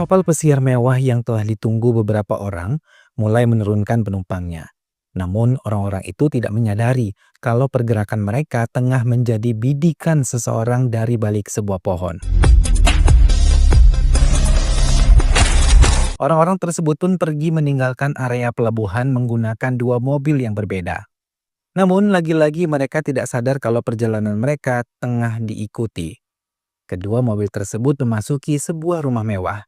Kapal pesiar mewah yang telah ditunggu beberapa orang mulai menurunkan penumpangnya. Namun orang-orang itu tidak menyadari kalau pergerakan mereka tengah menjadi bidikan seseorang dari balik sebuah pohon. Orang-orang tersebut pun pergi meninggalkan area pelabuhan menggunakan dua mobil yang berbeda. Namun lagi-lagi mereka tidak sadar kalau perjalanan mereka tengah diikuti. Kedua mobil tersebut memasuki sebuah rumah mewah.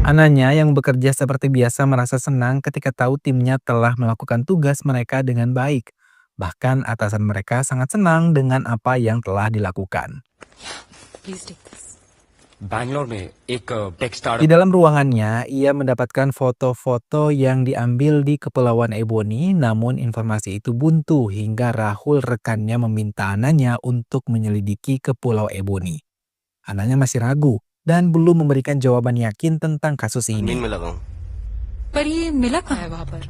Ananya yang bekerja seperti biasa merasa senang ketika tahu timnya telah melakukan tugas mereka dengan baik. Bahkan atasan mereka sangat senang dengan apa yang telah dilakukan. Please take this. Bangalore में एक tech Di startup dalam ruangannya, ia mendapatkan foto-foto yang diambil di Kepulauan Ebony, namun informasi itu buntu hingga Rahul rekannya meminta Ananya untuk menyelidiki ke Pulau Ebony. Ananya masih ragu dan belum memberikan jawaban yakin tentang kasus mean ini. में लगा हूँ। पर ये मिला कहाँ है वहाँ पर?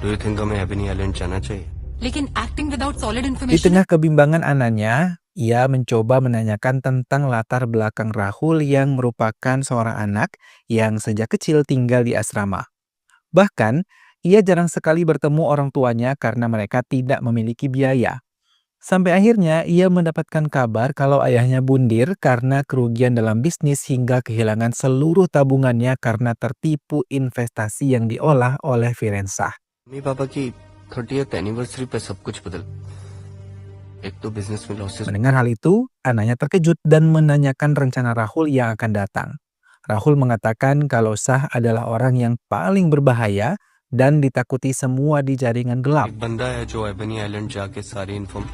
Do you think हमें एबनी आइलैंड जाना चाहिए? लेकिन acting without solid Di information tengah kebimbangan Ananya, ia mencoba menanyakan tentang latar belakang Rahul yang merupakan seorang anak yang sejak kecil tinggal di asrama. Bahkan, ia jarang sekali bertemu orang tuanya karena mereka tidak memiliki biaya. Sampai akhirnya ia mendapatkan kabar kalau ayahnya bundir karena kerugian dalam bisnis hingga kehilangan seluruh tabungannya karena tertipu investasi yang diolah oleh Firensah. Mummy papa की 30th anniversary पे सब कुछ बदल। एक तो बिजनेस में losses. Mendengar hal itu, Ananya terkejut dan menanyakan rencana Rahul yang akan datang. Rahul mengatakan kalau Shah adalah orang yang paling berbahaya dan ditakuti semua di jaringan gelap. एक बंदा है जो एबनी आइलैंड जाके सारी inform.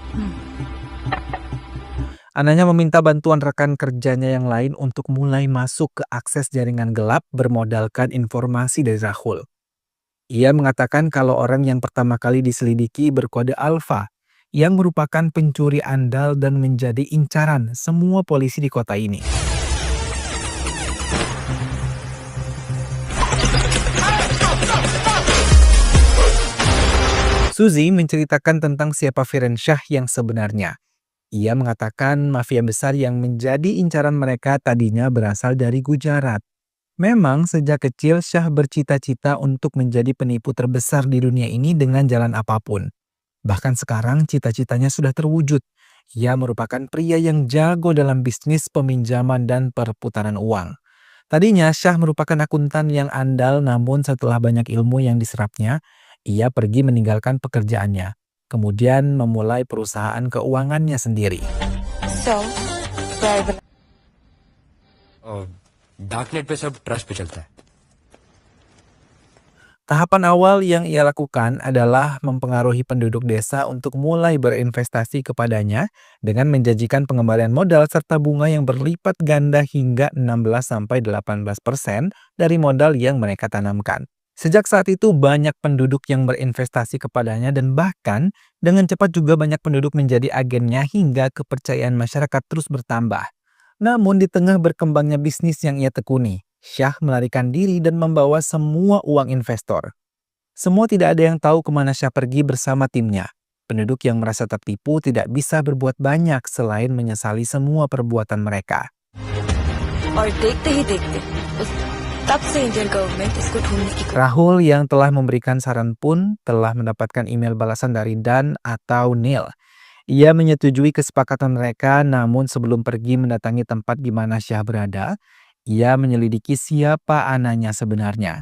Ananya meminta bantuan rekan kerjanya yang lain untuk mulai masuk ke akses jaringan gelap bermodalkan informasi dari Rahul. Ia mengatakan kalau orang yang pertama kali diselidiki berkode Alpha, yang merupakan pencuri andal dan menjadi incaran semua polisi di kota ini. Suzy menceritakan tentang siapa Firensah yang sebenarnya. Ia mengatakan mafia besar yang menjadi incaran mereka tadinya berasal dari Gujarat. Memang sejak kecil Shah bercita-cita untuk menjadi penipu terbesar di dunia ini dengan jalan apapun. Bahkan sekarang cita-citanya sudah terwujud. Ia merupakan pria yang jago dalam bisnis peminjaman dan perputaran uang. Tadinya Shah merupakan akuntan yang andal, namun setelah banyak ilmu yang diserapnya, ia pergi meninggalkan pekerjaannya. Kemudian memulai perusahaan keuangannya sendiri. So, where will darknet पे सब ट्रस्ट पे चलता है। Tahapan awal yang ia lakukan adalah mempengaruhi penduduk desa untuk mulai berinvestasi kepadanya dengan menjanjikan pengembalian modal serta bunga yang berlipat ganda hingga 16-18% dari modal yang mereka tanamkan. Sejak saat itu banyak penduduk yang berinvestasi kepadanya dan bahkan dengan cepat juga banyak penduduk menjadi agennya hingga kepercayaan masyarakat terus bertambah. Namun di tengah berkembangnya bisnis yang ia tekuni, Shah melarikan diri dan membawa semua uang investor. Semua tidak ada yang tahu kemana Shah pergi bersama timnya. Penduduk yang merasa tertipu tidak bisa berbuat banyak selain menyesali semua perbuatan mereka. और देखते ही देखते तब से Indian government इसको ढूंढने की Rahul yang telah memberikan saran pun telah mendapatkan email balasan dari Dan atau Neil. Ia menyetujui kesepakatan mereka, namun sebelum pergi mendatangi tempat di mana Shah berada, ia menyelidiki siapa Ananya sebenarnya.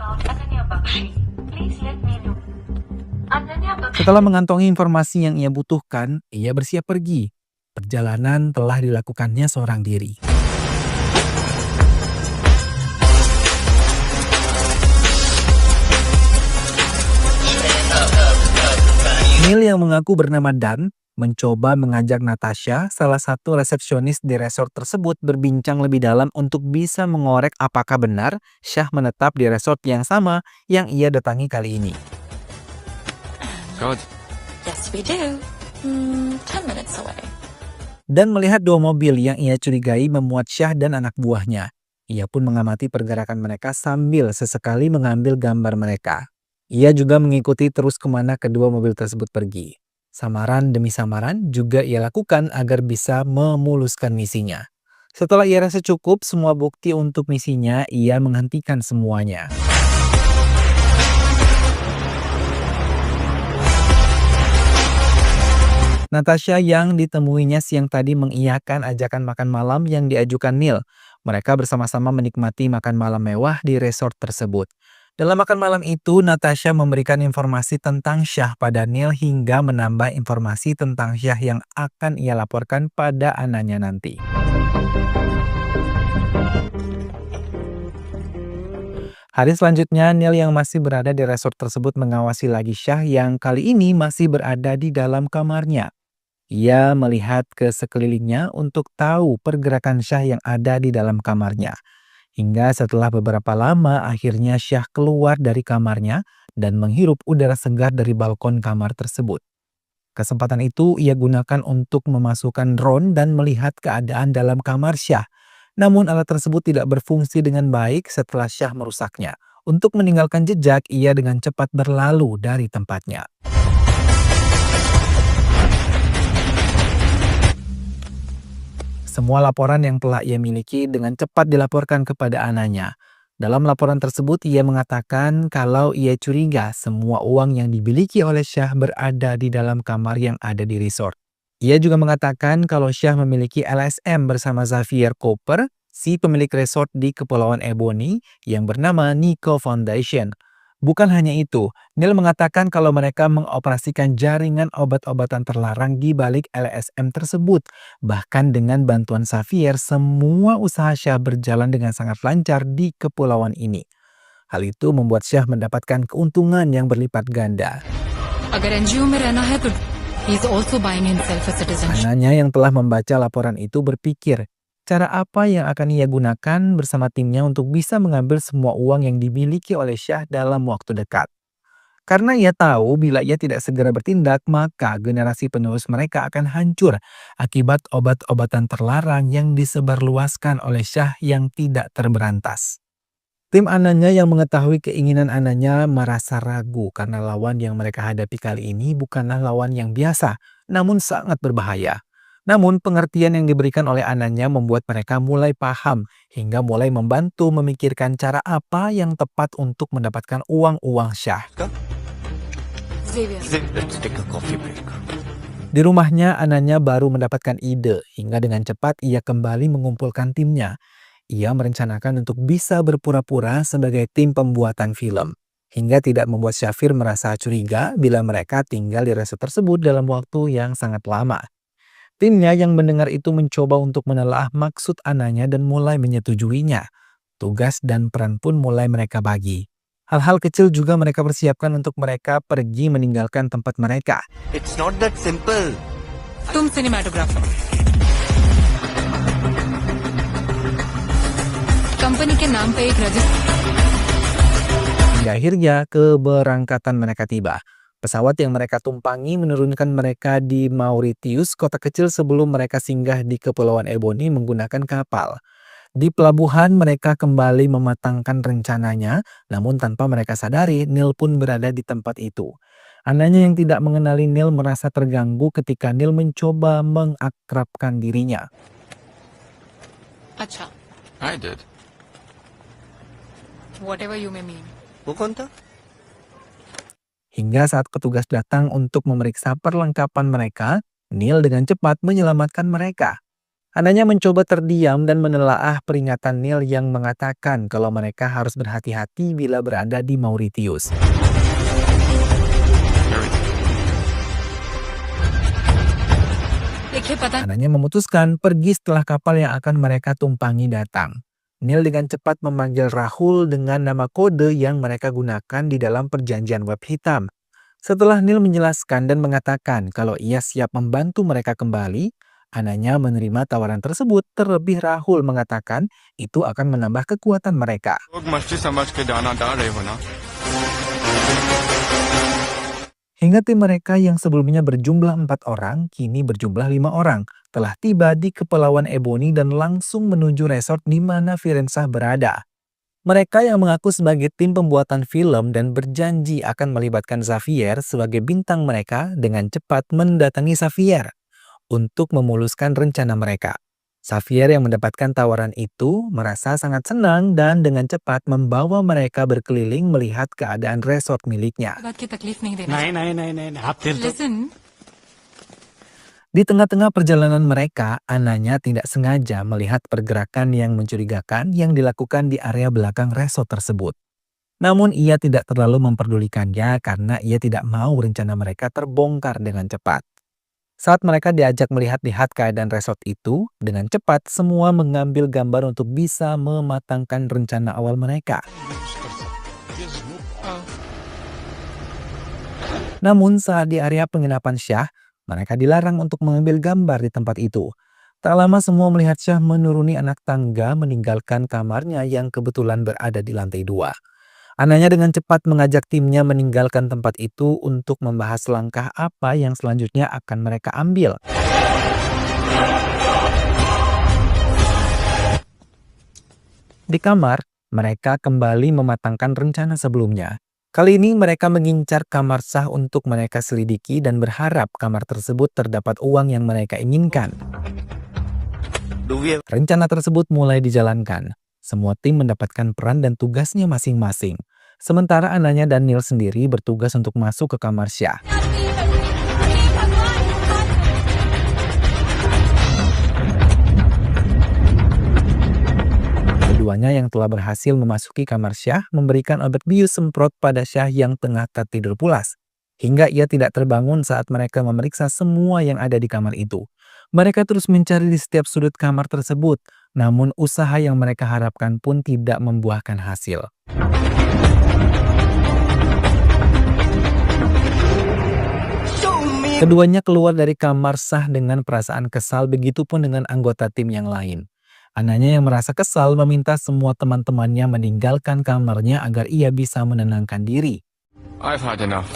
Setelah mengantongi informasi yang ia butuhkan, ia bersiap pergi. Perjalanan telah dilakukannya seorang diri. Neil yang mengaku bernama Dan mencoba mengajak Natasha, salah satu resepsionis di resort tersebut, berbincang lebih dalam untuk bisa mengorek apakah benar Shah menetap di resort yang sama yang ia datangi kali ini. Yes, we do. 10 minutes away. Dan melihat dua mobil yang ia curigai memuat Shah dan anak buahnya. Ia pun mengamati pergerakan mereka sambil sesekali mengambil gambar mereka. Ia juga mengikuti terus kemana kedua mobil tersebut pergi. Samaran demi samaran juga ia lakukan agar bisa memuluskan misinya. Setelah ia rasa cukup semua bukti untuk misinya, ia menghentikan semuanya. Natasha yang ditemuinya siang tadi mengiyakan ajakan makan malam yang diajukan Neil. Mereka bersama-sama menikmati makan malam mewah di resort tersebut. Dalam makan malam itu, Natasha memberikan informasi tentang Shah pada Neil hingga menambah informasi tentang Shah yang akan ia laporkan pada anaknya nanti. Hari selanjutnya, Neil yang masih berada di resort tersebut mengawasi lagi Shah yang kali ini masih berada di dalam kamarnya. Ia melihat ke sekelilingnya untuk tahu pergerakan Shah yang ada di dalam kamarnya. Hingga setelah beberapa lama, akhirnya Shah keluar dari kamarnya dan menghirup udara segar dari balkon kamar tersebut. Kesempatan itu ia gunakan untuk memasukkan drone dan melihat keadaan dalam kamar Shah. Namun alat tersebut tidak berfungsi dengan baik setelah Shah merusaknya. Untuk meninggalkan jejak, ia dengan cepat berlalu dari tempatnya. Semua laporan yang telah ia miliki dengan cepat dilaporkan kepada anaknya. Dalam laporan tersebut, ia mengatakan kalau ia curiga semua uang yang dimiliki oleh Shah berada di dalam kamar yang ada di resort. Ia juga mengatakan kalau Shah memiliki LSM bersama Xavier Cooper, si pemilik resort di Kepulauan Ebony yang bernama Nico Foundation. Bukan hanya itu, Neil mengatakan kalau mereka mengoperasikan jaringan obat-obatan terlarang di balik LSM tersebut. Bahkan dengan bantuan Xavier, semua usaha Shah berjalan dengan sangat lancar di kepulauan ini. Hal itu membuat Shah mendapatkan keuntungan yang berlipat ganda. अगर एनजीओ में रहना है तो he is also buying himself a citizenship. Anaknya yang telah membaca laporan itu berpikir, cara apa yang akan ia gunakan bersama timnya untuk bisa mengambil semua uang yang dimiliki oleh Shah dalam waktu dekat. Karena ia tahu bila ia tidak segera bertindak, maka generasi penerus mereka akan hancur akibat obat-obatan terlarang yang disebarluaskan oleh Shah yang tidak terberantas. Tim anaknya yang mengetahui keinginan anaknya merasa ragu karena lawan yang mereka hadapi kali ini bukanlah lawan yang biasa, namun sangat berbahaya. Namun pengertian yang diberikan oleh anaknya membuat mereka mulai paham hingga mulai membantu memikirkan cara apa yang tepat untuk mendapatkan uang-uang Shah. Xavier. Let's take a coffee break. Di rumahnya, anaknya baru mendapatkan ide hingga dengan cepat ia kembali mengumpulkan timnya. Ia merencanakan untuk bisa berpura-pura sebagai tim pembuatan film, hingga tidak membuat Xavier merasa curiga bila mereka tinggal di resort tersebut dalam waktu yang sangat lama. Timnya yang mendengar itu mencoba untuk menelaah maksud anaknya dan mulai menyetujuinya. Tugas dan peran pun mulai mereka bagi. Hal-hal kecil juga mereka persiapkan untuk mereka pergi meninggalkan tempat mereka. It's not that simple. तुम cinematographer company के नाम पे एक register Hingga akhirnya keberangkatan mereka tiba. Pesawat yang mereka tumpangi menurunkan mereka di Mauritius, kota kecil sebelum mereka singgah di Kepulauan Ebony menggunakan kapal. Di pelabuhan mereka kembali mematangkan rencananya, namun tanpa mereka sadari Neil pun berada di tempat itu. Anaknya yang tidak mengenali Neil merasa terganggu ketika Neil mencoba mengakrabkan dirinya. अच्छा I did. whatever you may mean. वो कौन था? Hingga saat petugas datang untuk memeriksa perlengkapan mereka, Neil dengan cepat menyelamatkan mereka. Anaknya mencoba terdiam dan menelaah peringatan Neil yang mengatakan kalau mereka harus berhati-hati bila berada di Mauritius. देखिए पता Anaknya memutuskan pergi setelah kapal yang akan mereka tumpangi datang. Neil dengan cepat memanggil Rahul dengan nama kode yang mereka gunakan di dalam perjanjian web hitam. Setelah Neil menjelaskan dan mengatakan kalau ia siap membantu mereka kembali, anaknya menerima tawaran tersebut, terlebih Rahul mengatakan itu akan menambah kekuatan mereka. लोग मस्ती समझ के दाना डाल रहे हो ना। Hingga tim mereka yang sebelumnya berjumlah 4 orang, kini berjumlah 5 orang, telah tiba di Kepulauan Ebony dan langsung menuju resort di mana Firenzah berada. Mereka yang mengaku sebagai tim pembuatan film dan berjanji akan melibatkan Xavier sebagai bintang mereka dengan cepat mendatangi Xavier untuk memuluskan rencana mereka. Xavier yang mendapatkan tawaran itu merasa sangat senang dan dengan cepat membawa mereka berkeliling melihat keadaan resort miliknya. बात की तकलीफ नहीं देना नहीं नहीं नहीं नहीं आप फिर तो Listen, Di tengah-tengah perjalanan mereka, Ananya tidak sengaja melihat pergerakan yang mencurigakan yang dilakukan di area belakang resort tersebut. Namun ia tidak terlalu memperdulikannya karena ia tidak mau rencana mereka terbongkar dengan cepat. Saat mereka diajak melihat-lihat keadaan resort itu, dengan cepat semua mengambil gambar untuk bisa mematangkan rencana awal mereka. Namun saat di area penginapan Syah, mereka dilarang untuk mengambil gambar di tempat itu. Tak lama semua melihat Syah menuruni anak tangga meninggalkan kamarnya yang kebetulan berada di lantai 2. Ananya dengan cepat mengajak timnya meninggalkan tempat itu untuk membahas langkah apa yang selanjutnya akan mereka ambil. Di kamar, mereka kembali mematangkan rencana sebelumnya. Kali ini mereka mengincar kamar Syah untuk mereka selidiki dan berharap kamar tersebut terdapat uang yang mereka inginkan. Rencana tersebut mulai dijalankan. Semua tim mendapatkan peran dan tugasnya masing-masing. Sementara Ananya dan Neil sendiri bertugas untuk masuk ke kamar Syah. Keduanya yang telah berhasil memasuki kamar Syah memberikan obat bius semprot pada Syah yang tengah tertidur pulas. Hingga ia tidak terbangun saat mereka memeriksa semua yang ada di kamar itu. Mereka terus mencari di setiap sudut kamar tersebut, namun usaha yang mereka harapkan pun tidak membuahkan hasil. Keduanya keluar dari kamar Syah dengan perasaan kesal, begitupun dengan anggota tim yang lain. Ananya yang merasa kesal meminta semua teman-temannya meninggalkan kamarnya agar ia bisa menenangkan diri. I've had enough.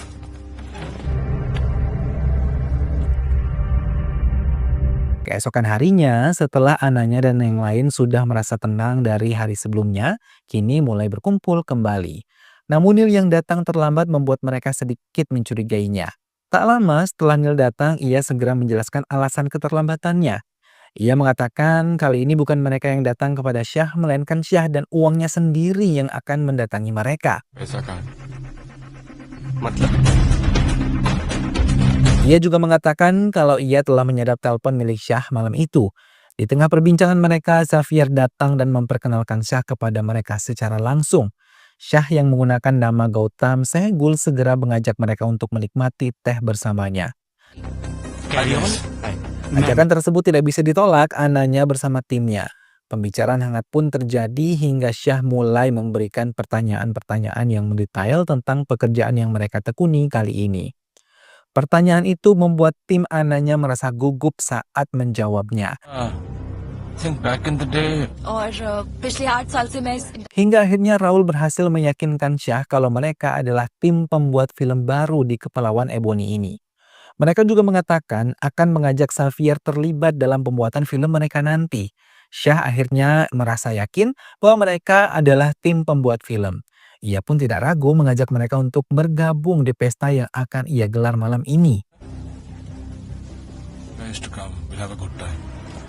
Keesokan harinya, setelah Ananya dan yang lain sudah merasa tenang dari hari sebelumnya, kini mulai berkumpul kembali. Namun Neil yang datang terlambat membuat mereka sedikit mencurigainya. Tak lama setelah Neil datang, ia segera menjelaskan alasan keterlambatannya. Ia mengatakan kali ini bukan mereka yang datang kepada Syah, melainkan Syah dan uangnya sendiri yang akan mendatangi mereka. ऐसा कहा मतलब Ia juga mengatakan kalau ia telah menyadap telepon milik Syah malam itu. Di tengah perbincangan mereka, Xavier datang dan memperkenalkan Syah kepada mereka secara langsung. Syah yang menggunakan nama Gautam Sehgul segera mengajak mereka untuk menikmati teh bersamanya. carry on. Ajakan tersebut tidak bisa ditolak Ananya bersama timnya. Pembicaraan hangat pun terjadi hingga Syah mulai memberikan pertanyaan-pertanyaan yang mendetail tentang pekerjaan yang mereka tekuni kali ini. Pertanyaan itu membuat tim Ananya merasa gugup saat menjawabnya. think back in the day और पिछले 8 साल से मैं इस Hingga akhirnya Raul berhasil meyakinkan Syah kalau mereka adalah tim pembuat film baru di Kepulauan Ebony ini. Mereka juga mengatakan akan mengajak Xavier terlibat dalam pembuatan film mereka nanti. Syah akhirnya merasa yakin bahwa mereka adalah tim pembuat film. Ia pun tidak ragu mengajak mereka untuk bergabung di pesta yang akan ia gelar malam ini. nice to come, we'll have a good time.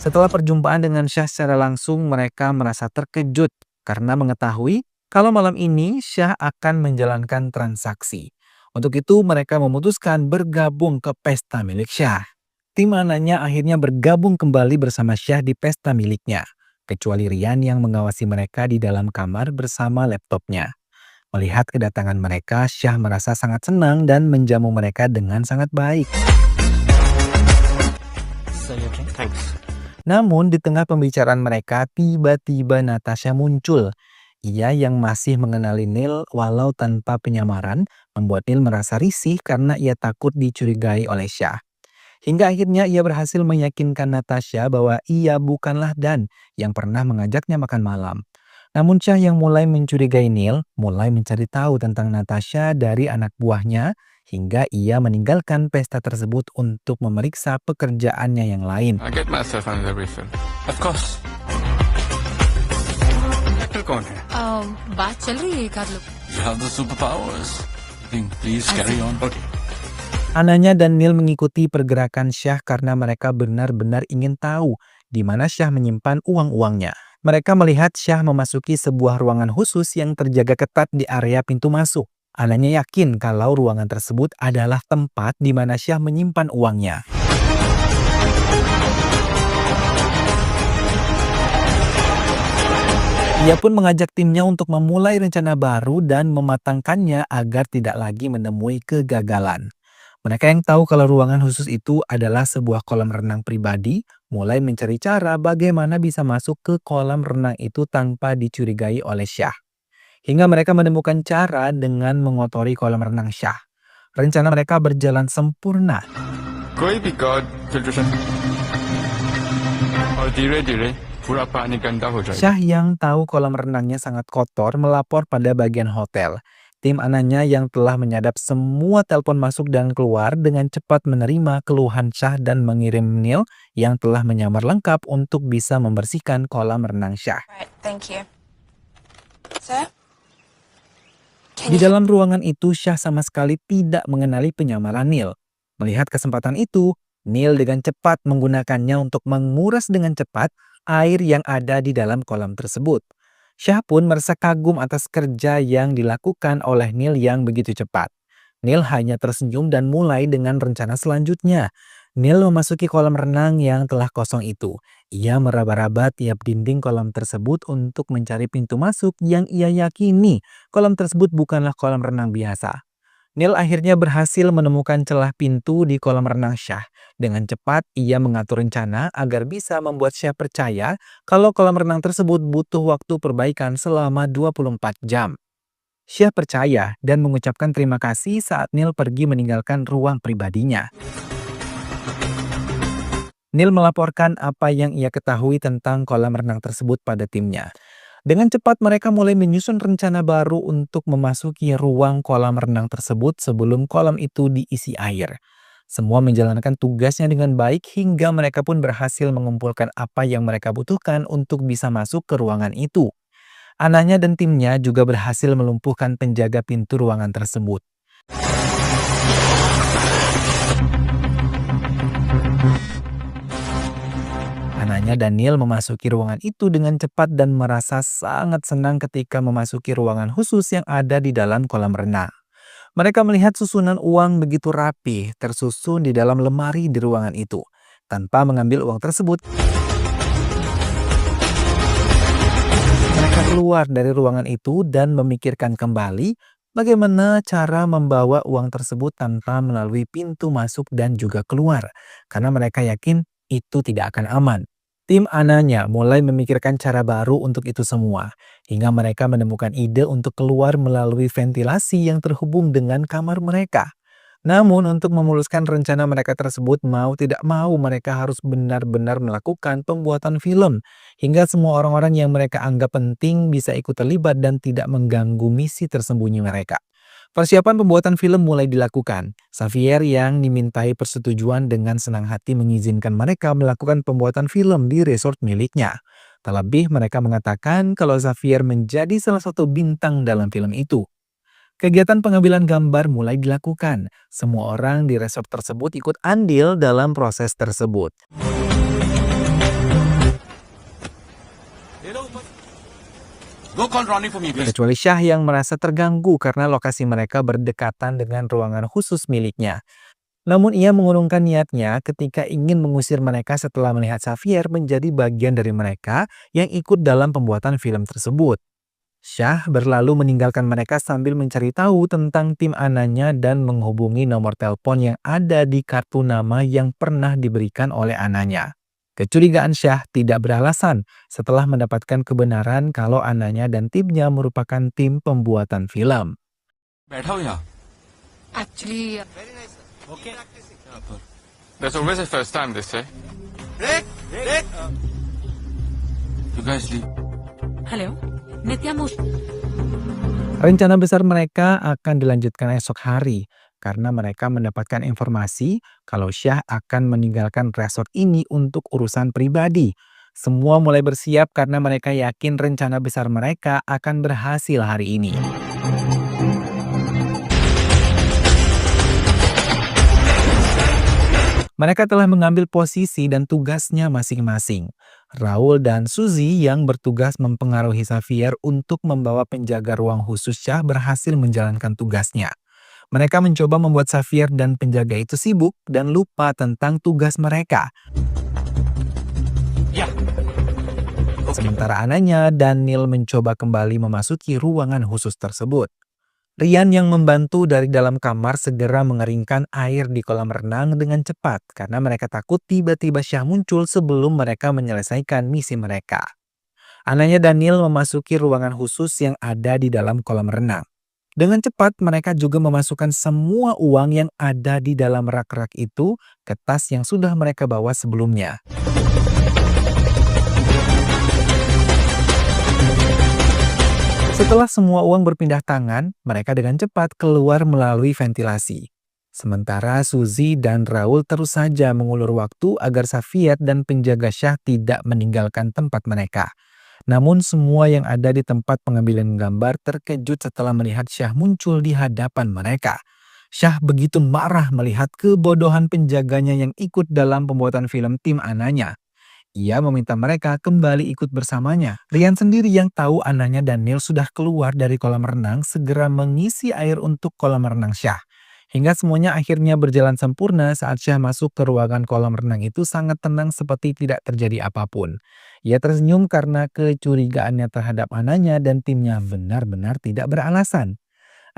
Setelah perjumpaan dengan Syah secara langsung, mereka merasa terkejut karena mengetahui kalau malam ini Syah akan menjalankan transaksi. Untuk itu mereka memutuskan bergabung ke pesta milik Syah. Tim Ananya akhirnya bergabung kembali bersama Syah di pesta miliknya, kecuali Rian yang mengawasi mereka di dalam kamar bersama laptopnya. Melihat kedatangan mereka, Syah merasa sangat senang dan menjamu mereka dengan sangat baik. thanks. Namun di tengah pembicaraan mereka, tiba-tiba Natasha muncul. Ia yang masih mengenali Neil walau tanpa penyamaran, membuat Neil merasa risih karena ia takut dicurigai oleh Syah. Hingga akhirnya ia berhasil meyakinkan Natasha bahwa ia bukanlah Dan yang pernah mengajaknya makan malam. Namun Syah yang mulai mencurigai Neil, mulai mencari tahu tentang Natasha dari anak buahnya, hingga ia meninggalkan pesta tersebut untuk memeriksa pekerjaannya yang lain. I get myself under every film. Of course. कौन है? बात चल रही है एक आध लोग You have the superpowers. I think please carry on. Okay. Ananya dan Neil mengikuti pergerakan Syah karena mereka benar-benar ingin tahu di mana Syah menyimpan uang-uangnya. Mereka melihat Syah memasuki sebuah ruangan khusus yang terjaga ketat di area pintu masuk. Ananya yakin kalau ruangan tersebut adalah tempat di mana Syah menyimpan uangnya. Ia pun mengajak timnya untuk memulai rencana baru dan mematangkannya agar tidak lagi menemui kegagalan. Mereka yang tahu kalau ruangan khusus itu adalah sebuah kolam renang pribadi, mulai mencari cara bagaimana bisa masuk ke kolam renang itu tanpa dicurigai oleh Syah. Hingga mereka menemukan cara dengan mengotori kolam renang Syah. Rencana mereka berjalan sempurna. कोई भी God filtration और धीरे-धीरे पूरा पानी गंदा हो जाएगा. Syah yang tahu kolam renangnya sangat kotor melapor pada bagian hotel. Tim Ananya yang telah menyadap semua telepon masuk dan keluar dengan cepat menerima keluhan Syah dan mengirim Neil yang telah menyamar lengkap untuk bisa membersihkan kolam renang Syah. Right, thank you. Sir? Di dalam ruangan itu, Syah sama sekali tidak mengenali penyamaran Neil. Melihat kesempatan itu, Neil dengan cepat menggunakannya untuk menguras dengan cepat air yang ada di dalam kolam tersebut. Syah pun merasa kagum atas kerja yang dilakukan oleh Neil yang begitu cepat. Neil hanya tersenyum dan mulai dengan rencana selanjutnya. Neil memasuki kolam renang yang telah kosong itu. Ia meraba-raba tiap dinding kolam tersebut untuk mencari pintu masuk yang ia yakini kolam tersebut bukanlah kolam renang biasa. Neil akhirnya berhasil menemukan celah pintu di kolam renang Syah. Dengan cepat, ia mengatur rencana agar bisa membuat Syah percaya kalau kolam renang tersebut butuh waktu perbaikan selama 24 jam. Syah percaya dan mengucapkan terima kasih saat Neil pergi meninggalkan ruang pribadinya. Neil melaporkan apa yang ia ketahui tentang kolam renang tersebut pada timnya. Dengan cepat mereka mulai menyusun rencana baru untuk memasuki ruang kolam renang tersebut sebelum kolam itu diisi air. Semua menjalankan tugasnya dengan baik hingga mereka pun berhasil mengumpulkan apa yang mereka butuhkan untuk bisa masuk ke ruangan itu. Ananya dan timnya juga berhasil melumpuhkan penjaga pintu ruangan tersebut. Ananya dan Neil memasuki ruangan itu dengan cepat dan merasa sangat senang ketika memasuki ruangan khusus yang ada di dalam kolam renang. Mereka melihat susunan uang begitu rapi tersusun di dalam lemari di ruangan itu. Tanpa mengambil uang tersebut, mereka keluar dari ruangan itu dan memikirkan kembali bagaimana cara membawa uang tersebut tanpa melalui pintu masuk dan juga keluar. Karena mereka yakin itu tidak akan aman. Tim Ananya mulai memikirkan cara baru untuk itu semua, hingga mereka menemukan ide untuk keluar melalui ventilasi yang terhubung dengan kamar mereka. Namun untuk memuluskan rencana mereka tersebut, mau tidak mau mereka harus benar-benar melakukan pembuatan film, hingga semua orang-orang yang mereka anggap penting bisa ikut terlibat dan tidak mengganggu misi tersembunyi mereka. Persiapan pembuatan film mulai dilakukan. Xavier yang dimintai persetujuan dengan senang hati mengizinkan mereka melakukan pembuatan film di resort miliknya. Terlebih mereka mengatakan kalau Xavier menjadi salah satu bintang dalam film itu. Kegiatan pengambilan gambar mulai dilakukan. Semua orang di resort tersebut ikut andil dalam proses tersebut. Go call Ronnie for me, please. Kecuali Syah yang merasa terganggu karena lokasi mereka berdekatan dengan ruangan khusus miliknya. Namun ia mengurungkan niatnya ketika ingin mengusir mereka setelah melihat Xavier menjadi bagian dari mereka yang ikut dalam pembuatan film tersebut. Syah berlalu meninggalkan mereka sambil mencari tahu tentang tim Ananya dan menghubungi nomor telepon yang ada di kartu nama yang pernah diberikan oleh Ananya. Kecurigaan Syah tidak beralasan setelah mendapatkan kebenaran kalau Ananya dan timnya merupakan tim pembuatan film. बैठा हो यहाँ. Actually, Okay. There's always a first time, they say. You guys leave. hello, Nitya Mosh. Rencana besar mereka akan dilanjutkan esok hari karena mereka mendapatkan informasi kalau Syah akan meninggalkan resort ini untuk urusan pribadi. Semua mulai bersiap karena mereka yakin rencana besar mereka akan berhasil hari ini. Mereka telah mengambil posisi dan tugasnya masing-masing. Raul dan Suzy yang bertugas mempengaruhi Xavier untuk membawa penjaga ruang khusus Syah berhasil menjalankan tugasnya. Mereka mencoba membuat Xavier dan penjaga itu sibuk dan lupa tentang tugas mereka. Sementara Ananya dan Neil mencoba kembali memasuki ruangan khusus tersebut. Rian yang membantu dari dalam kamar segera mengeringkan air di kolam renang dengan cepat karena mereka takut tiba-tiba Syah muncul sebelum mereka menyelesaikan misi mereka. Ananya dan Neil memasuki ruangan khusus yang ada di dalam kolam renang. Dengan cepat mereka juga memasukkan semua uang yang ada di dalam rak-rak itu ke tas yang sudah mereka bawa sebelumnya. Setelah semua uang berpindah tangan, mereka dengan cepat keluar melalui ventilasi. Sementara Suzy dan Raul terus saja mengulur waktu agar Xavier dan penjaga Syah tidak meninggalkan tempat mereka. Namun semua yang ada di tempat pengambilan gambar terkejut setelah melihat Syah muncul di hadapan mereka. Syah begitu marah melihat kebodohan penjaganya yang ikut dalam pembuatan film tim Ananya. Ia meminta mereka kembali ikut bersamanya. Rian sendiri yang tahu Ananya dan Neil sudah keluar dari kolam renang segera mengisi air untuk kolam renang Syah. Hingga semuanya akhirnya berjalan sempurna saat Syah masuk ke ruangan kolam renang itu sangat tenang seperti tidak terjadi apapun. Ia tersenyum karena kecurigaannya terhadap Ananya dan timnya benar-benar tidak beralasan.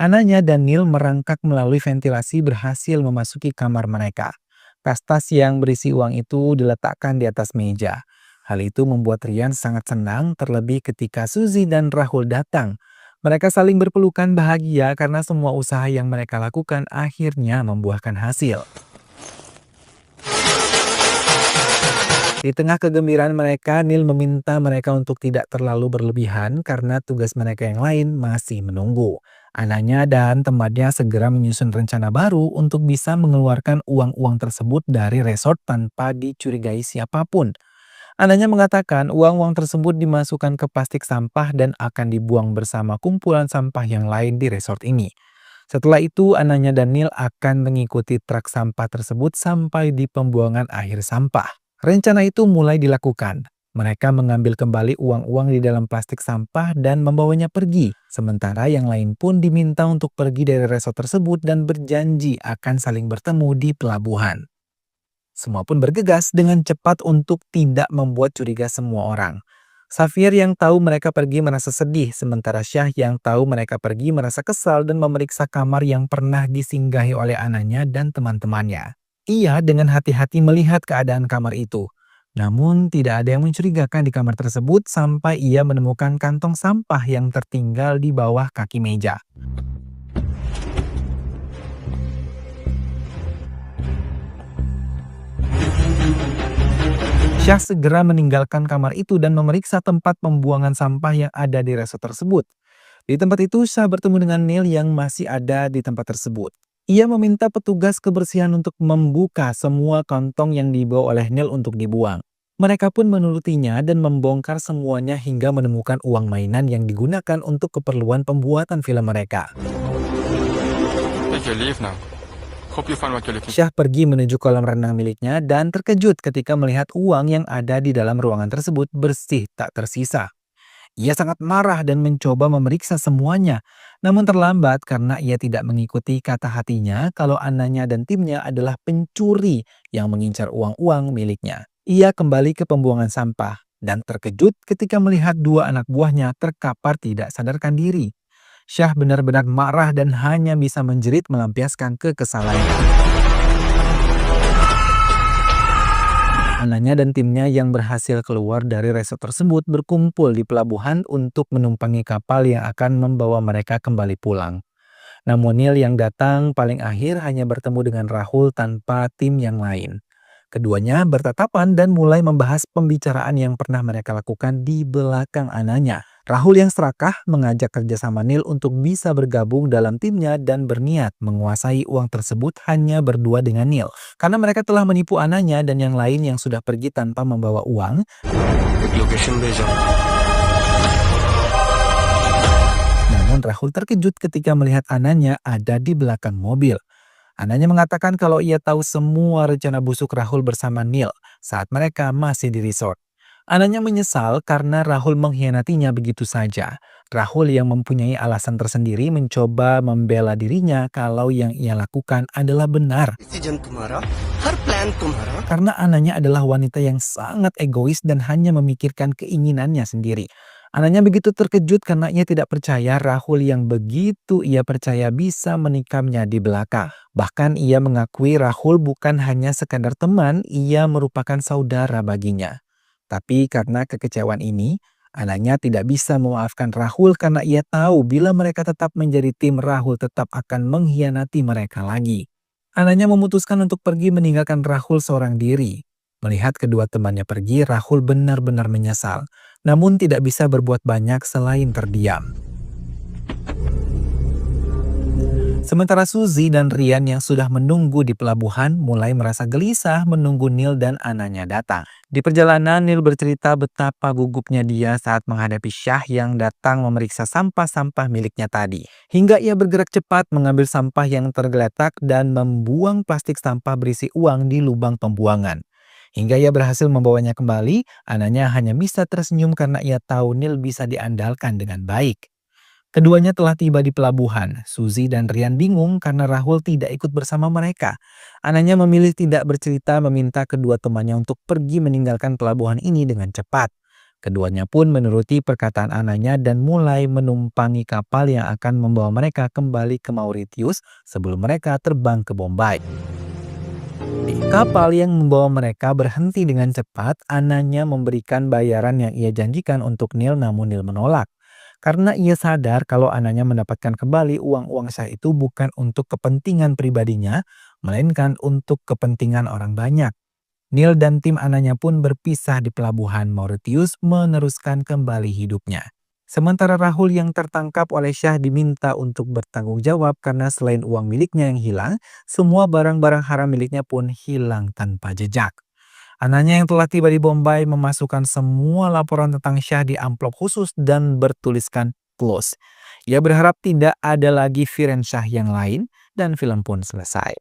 Ananya dan Neil merangkak melalui ventilasi berhasil memasuki kamar mereka. Tas yang berisi uang itu diletakkan di atas meja. Hal itu membuat Rian sangat senang terlebih ketika Suzy dan Rahul datang. Mereka saling berpelukan bahagia karena semua usaha yang mereka lakukan akhirnya membuahkan hasil. Di tengah kegembiraan mereka, Neil meminta mereka untuk tidak terlalu berlebihan karena tugas mereka yang lain masih menunggu. Ananya dan temannya segera menyusun rencana baru untuk bisa mengeluarkan uang-uang tersebut dari resort tanpa dicurigai siapapun. Ananya mengatakan uang-uang tersebut dimasukkan ke plastik sampah dan akan dibuang bersama kumpulan sampah yang lain di resort ini. Setelah itu, Ananya dan Neil akan mengikuti truk sampah tersebut sampai di pembuangan akhir sampah. Rencana itu mulai dilakukan. Mereka mengambil kembali uang-uang di dalam plastik sampah dan membawanya pergi. Sementara yang lain pun diminta untuk pergi dari resort tersebut dan berjanji akan saling bertemu di pelabuhan. Semua pun bergegas dengan cepat untuk tidak membuat curiga semua orang. Xavier yang tahu mereka pergi merasa sedih, sementara Syah yang tahu mereka pergi merasa kesal dan memeriksa kamar yang pernah disinggahi oleh Ananya dan teman-temannya. Ia dengan hati-hati melihat keadaan kamar itu. Namun tidak ada yang mencurigakan di kamar tersebut sampai ia menemukan kantong sampah yang tertinggal di bawah kaki meja. Syah segera meninggalkan kamar itu dan memeriksa tempat pembuangan sampah yang ada di resort tersebut. Di tempat itu Syah bertemu dengan Neil yang masih ada di tempat tersebut. Ia meminta petugas kebersihan untuk membuka semua kantong yang dibawa oleh Neil untuk dibuang. Mereka pun menurutinya dan membongkar semuanya hingga menemukan uang mainan yang digunakan untuk keperluan pembuatan film mereka. Syah pergi menuju kolam renang miliknya dan terkejut ketika melihat uang yang ada di dalam ruangan tersebut bersih tak tersisa. Ia sangat marah dan mencoba memeriksa semuanya, namun terlambat karena ia tidak mengikuti kata hatinya kalau Ananya dan timnya adalah pencuri yang mengincar uang-uang miliknya. Ia kembali ke pembuangan sampah dan terkejut ketika melihat dua anak buahnya terkapar tidak sadarkan diri. Syah benar-benar marah dan hanya bisa menjerit melampiaskan kekesalannya. Ananya dan timnya yang berhasil keluar dari resort tersebut berkumpul di pelabuhan untuk menumpangi kapal yang akan membawa mereka kembali pulang. Namun Neil yang datang paling akhir hanya bertemu dengan Rahul tanpa tim yang lain. Keduanya bertatapan dan mulai membahas pembicaraan yang pernah mereka lakukan di belakang Ananya. Rahul yang serakah mengajak kerjasama Neil untuk bisa bergabung dalam timnya dan berniat menguasai uang tersebut hanya berdua dengan Neil. Karena mereka telah menipu Ananya dan yang lain yang sudah pergi tanpa membawa uang. एक लोकेशन भेजा Namun Rahul terkejut ketika melihat Ananya ada di belakang mobil. Ananya mengatakan kalau ia tahu semua rencana busuk Rahul bersama Neil saat mereka masih di resort. Ananya menyesal karena Rahul mengkhianatinya begitu saja. Rahul yang mempunyai alasan tersendiri mencoba membela dirinya kalau yang ia lakukan adalah benar. Decision तुम्हारा हर प्लान तुम्हारा Karena Ananya adalah wanita yang sangat egois dan hanya memikirkan keinginannya sendiri. Ananya begitu terkejut karena ia tidak percaya Rahul yang begitu ia percaya bisa menikamnya di belakang. Bahkan ia mengakui Rahul bukan hanya sekadar teman, ia merupakan saudara baginya. Tapi karena kekecewaan ini, Ananya tidak bisa memaafkan Rahul karena ia tahu bila mereka tetap menjadi tim, Rahul tetap akan mengkhianati mereka lagi. Ananya memutuskan untuk pergi meninggalkan Rahul seorang diri. Melihat kedua temannya pergi, Rahul benar-benar menyesal. Namun tidak bisa berbuat banyak selain terdiam. Sementara Suzy dan Rian yang sudah menunggu di pelabuhan mulai merasa gelisah menunggu Neil dan Ananya datang. Di perjalanan, Neil bercerita betapa gugupnya dia saat menghadapi Shah yang datang memeriksa sampah-sampah miliknya tadi. Hingga ia bergerak cepat mengambil sampah yang tergeletak dan membuang plastik sampah berisi uang di lubang pembuangan. Hingga ia berhasil membawanya kembali, Ananya hanya bisa tersenyum karena ia tahu Neil bisa diandalkan dengan baik. Keduanya telah tiba di pelabuhan. Suzy dan Rian bingung karena Rahul tidak ikut bersama mereka. Ananya memilih tidak bercerita, meminta kedua temannya untuk pergi meninggalkan pelabuhan ini dengan cepat. Keduanya pun menuruti perkataan Ananya dan mulai menumpangi kapal yang akan membawa mereka kembali ke Mauritius sebelum mereka terbang ke Bombay. Di kapal yang membawa mereka berhenti dengan cepat, Ananya memberikan bayaran yang ia janjikan untuk Neil, namun Neil menolak. Karena ia sadar kalau Ananya mendapatkan kembali uang-uang Shah itu bukan untuk kepentingan pribadinya, melainkan untuk kepentingan orang banyak. Neil dan tim Ananya pun berpisah di pelabuhan Mauritius meneruskan kembali hidupnya. Sementara Rahul yang tertangkap oleh Shah diminta untuk bertanggung jawab karena selain uang miliknya yang hilang, semua barang-barang haram miliknya pun hilang tanpa jejak. Ananya yang telah tiba di Bombay memasukkan semua laporan tentang Shah di amplop khusus dan bertuliskan close. Ia berharap tidak ada lagi Viren Shah yang lain dan film pun selesai.